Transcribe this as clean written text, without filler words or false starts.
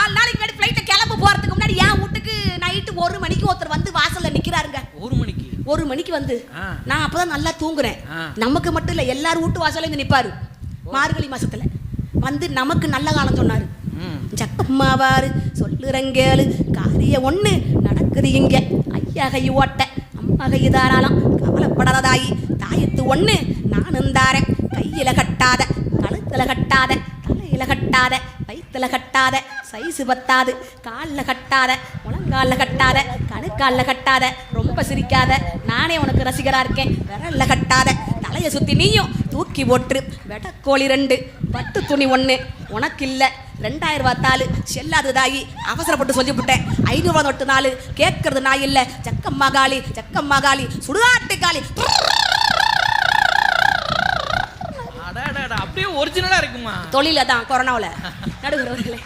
4 நாளைக்கு முன்னாடி ஃப்ளைட்டை கிளம்ப போறதுக்கு முன்னாடி என் வீட்டுக்கு நைட்டு 1 மணிக்கு ஒருத்தர் வந்து வாசல்ல நிக்கிறாருங்க. 1 மணிக்கு வந்து நான் அப்பதான் நல்லா தூங்குறேன். நமக்கு மட்டும் இல்ல எல்லாரும் வீட்டு வாசல்ல இங்க நிப்பாரு. மார்கழி மாசத்துல வந்து நமக்கு நல்ல காலம் சொன்னாரு. சக்கம்மாவாரு சொல்லுறங்கேளு காரிய ஒண்ணு நடக்குது இங்க. ஐயா கை ஓட்ட அம்மா கை தாராளம் கவலைப்படாதாயி தாயத்து ஒண்ணு நானும் தாரேன். கையில கட்டாத கழுத்துல கட்டாத தலையில கட்டாத வயிற்றுல கட்டாத சைஸு பத்தாது காலில் கட்டாத முழங்காலில் கட்டாத கணுக்காலில் கட்டாத ரொம்ப சிரிக்காத நானே உனக்கு ரசிகரா இருக்கேன். விரல்ல கட்டாத தலையை சுற்றி நீயும் தூக்கி போட்டு வெடக்கோழி 2 பட்டு துணி 1 உனக்கு இல்லை 2000 ரூபா தாள் செல்லாது தாயி அவசரப்பட்டு சொல்லிவிட்டேன். 500 ரூபா நோட்டு 4 கேட்கறது நான் இல்லை. சக்கம்மா காளி சுடுகாட்டு காளி அப்படியே ஒரிஜினலா இருக்குமா? தொழில தான் கொரோனாவில் நடுகிறவர்களே